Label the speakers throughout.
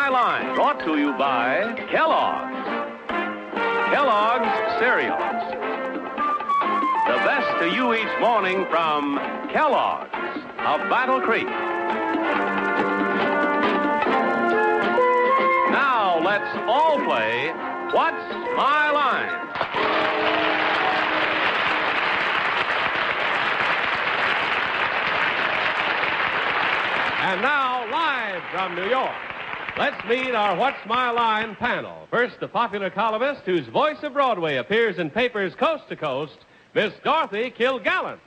Speaker 1: My Line, brought to you by Kellogg's. Kellogg's Cereals. The best to you each morning from Kellogg's of Battle Creek. Now let's all play What's My Line?
Speaker 2: And now, live from New York, let's meet our What's My Line panel. First, the popular columnist whose voice of Broadway appears in papers coast to coast, Miss Dorothy Kilgallen.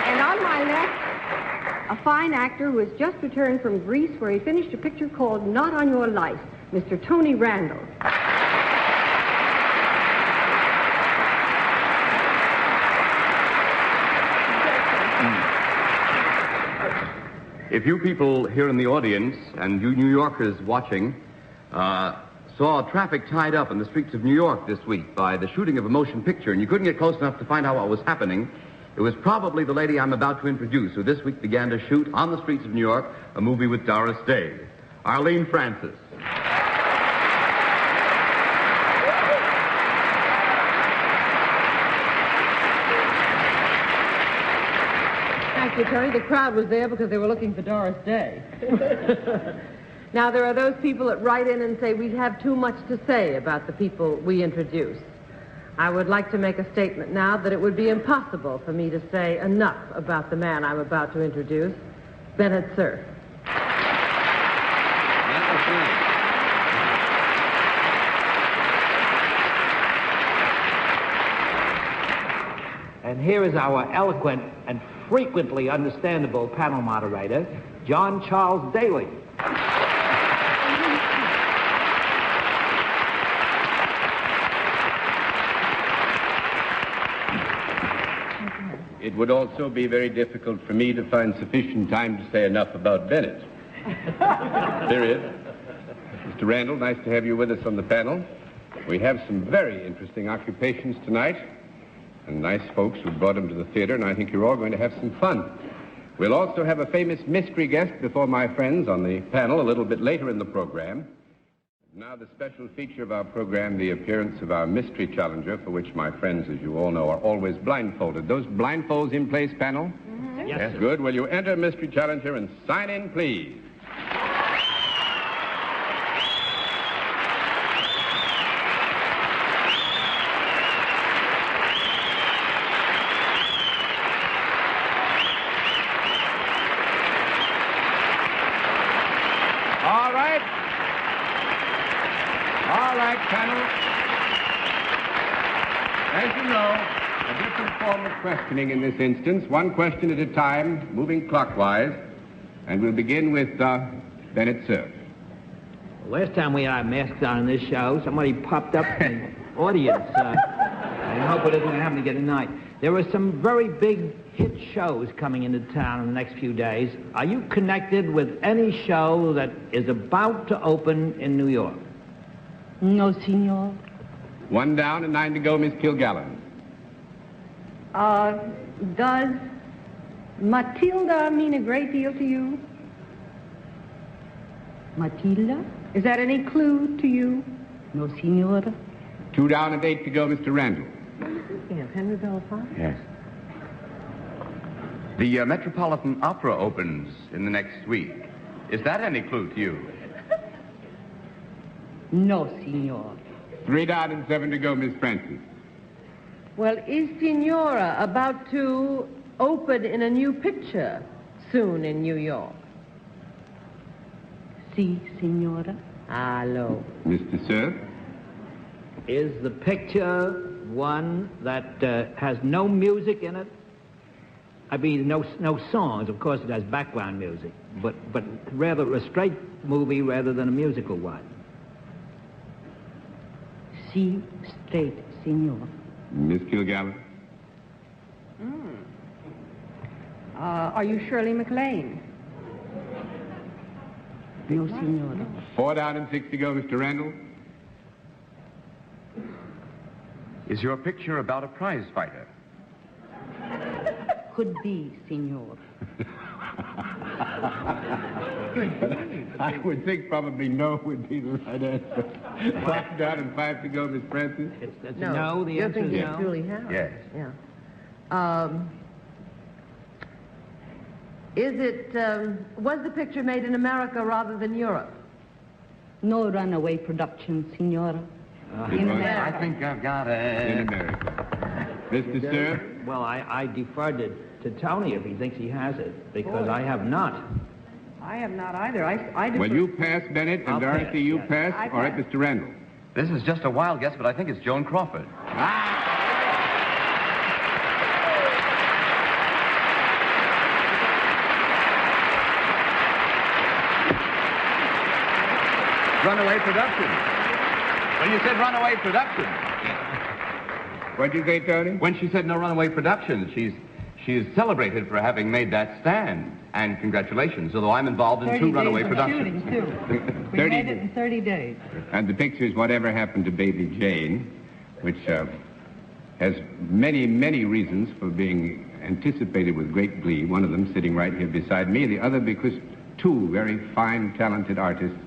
Speaker 3: And on my left, a fine actor who has just returned from Greece where he finished a picture called Not on Your Life, Mr. Tony Randall.
Speaker 4: If you people here in the audience and you New Yorkers watching saw traffic tied up in the streets of New York this week by the shooting of a motion picture and you couldn't get close enough to find out what was happening, it was probably the lady I'm about to introduce who this week began to shoot on the streets of New York a movie with Doris Day, Arlene Francis.
Speaker 3: Thank you, Tony. The crowd was there because they were looking for Doris Day. Now, there are those people that write in and say we have too much to say about the people we introduce. I would like to make a statement now that it would be impossible for me to say enough about the man I'm about to introduce, Bennett Cerf.
Speaker 5: And here is our eloquent and frequently understandable panel moderator, John Charles Daly.
Speaker 6: It would also be very difficult for me to find sufficient time to say enough about Bennett. Period. Mr. Randall, nice to have you with us on the panel. We have some very interesting occupations tonight, and nice folks who brought them to the theater, and I think you're all going to have some fun. We'll also have a famous mystery guest before my friends on the panel a little bit later in the program. Now the special feature of our program, the appearance of our mystery challenger, for which my friends, as you all know, are always blindfolded. Those blindfolds in place, panel?
Speaker 3: Mm-hmm.
Speaker 5: Yes, sir.
Speaker 6: Good. Will you enter mystery challenger and sign in, please?
Speaker 5: All right, panel.
Speaker 6: As you know, a different form of questioning in this instance, one question at a time, moving clockwise, and we'll begin with Bennett Cerf.
Speaker 5: Last time we had our masks on in this show, somebody popped up in the audience. I hope it isn't going to happen again tonight. There were some very big hit shows coming into town in the next few days. Are you connected with any show that is about to open in New York?
Speaker 3: No, senor.
Speaker 6: 1 down and 9 to go, Miss Kilgallen.
Speaker 3: Does Matilda mean a great deal to you? Matilda? Is that any clue to you? No, senora.
Speaker 6: 2 down and 8 to go, Mr. Randall.
Speaker 3: Yeah, Henry Belafonte?
Speaker 4: Yes. The Metropolitan Opera opens in the next week. Is that any clue to you?
Speaker 3: No, senor.
Speaker 6: 3 down and 7 to go, Miss Francis.
Speaker 3: Well, is Senora about to open in a new picture soon in New York? Si, senora. Hello.
Speaker 6: Mr. Cerf?
Speaker 5: Is the picture one that has no music in it? I mean, no songs. Of course, it has background music, but rather a straight movie rather than a musical one.
Speaker 3: Si, straight, senor.
Speaker 6: Miss Kilgallen?
Speaker 3: Are you Shirley MacLaine? No, senora.
Speaker 6: 4 down and 6 to go, Mr. Randall.
Speaker 4: Is your picture about a prize fighter?
Speaker 7: could be, senor.
Speaker 6: I would think probably no would be the right answer. 5 down and 5 to go, Miss Francis.
Speaker 5: It's no. The answer is
Speaker 3: You're
Speaker 5: no.
Speaker 3: thinking Julie Harris.
Speaker 6: Yes.
Speaker 3: Yeah. Was the picture made in America rather than Europe?
Speaker 7: No runaway production, senora. In America.
Speaker 4: I think I've got it.
Speaker 6: In America. Mr. Sir?
Speaker 5: Well, I deferred to Tony if he thinks he has it, because I have not.
Speaker 3: I have not either. I
Speaker 6: Well, you pass, Bennett, and
Speaker 5: I'll
Speaker 6: Dorothy,
Speaker 5: pass,
Speaker 6: you
Speaker 5: yes.
Speaker 6: pass.
Speaker 3: I
Speaker 6: All right,
Speaker 3: pass.
Speaker 6: Mr. Randall.
Speaker 4: This is just a wild guess, but I think it's Joan Crawford. Runaway production. When you said runaway production.
Speaker 6: What'd you say, Tony?
Speaker 4: When she said no runaway production, she's celebrated for having made that stand. And congratulations, although I'm involved in 2 runaway productions.
Speaker 7: Shooting, too. We
Speaker 6: 30
Speaker 7: made it in 30 days.
Speaker 6: And the picture is Whatever Happened to Baby Jane, which has many, many reasons for being anticipated with great glee. One of them sitting right here beside me. The other because 2 very fine, talented artists,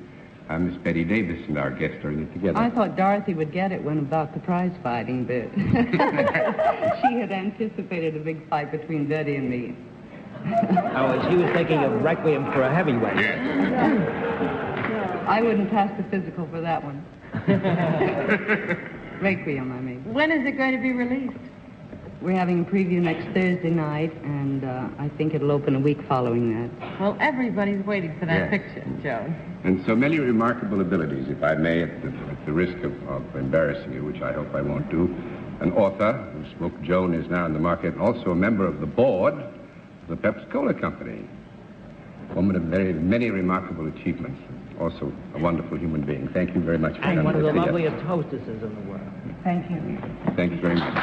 Speaker 6: Miss Betty Davis and our guest, are in it together.
Speaker 7: I thought Dorothy would get it when about the prize fighting bit. She had anticipated a big fight between Betty and me.
Speaker 5: Oh, she was thinking of Requiem for a Heavyweight.
Speaker 7: I wouldn't pass the physical for that one. Requiem, I mean.
Speaker 3: When is it going to be released?
Speaker 7: We're having a preview next Thursday night, and I think it'll open a week following that.
Speaker 3: Well, everybody's waiting for that
Speaker 4: Yes.
Speaker 3: picture, Joe.
Speaker 6: And so many remarkable abilities, if I may, at the risk of embarrassing you, which I hope I won't do. An author whose book Joan is now in the market, and also a member of the board of the Pepsi-Cola Company. A woman of very many remarkable achievements. Also a wonderful human being. Thank you very much for
Speaker 5: And
Speaker 6: coming
Speaker 5: one of
Speaker 6: to
Speaker 5: the
Speaker 6: see us.
Speaker 5: loveliest hostesses in the world.
Speaker 7: Thank you.
Speaker 6: Thank you very much.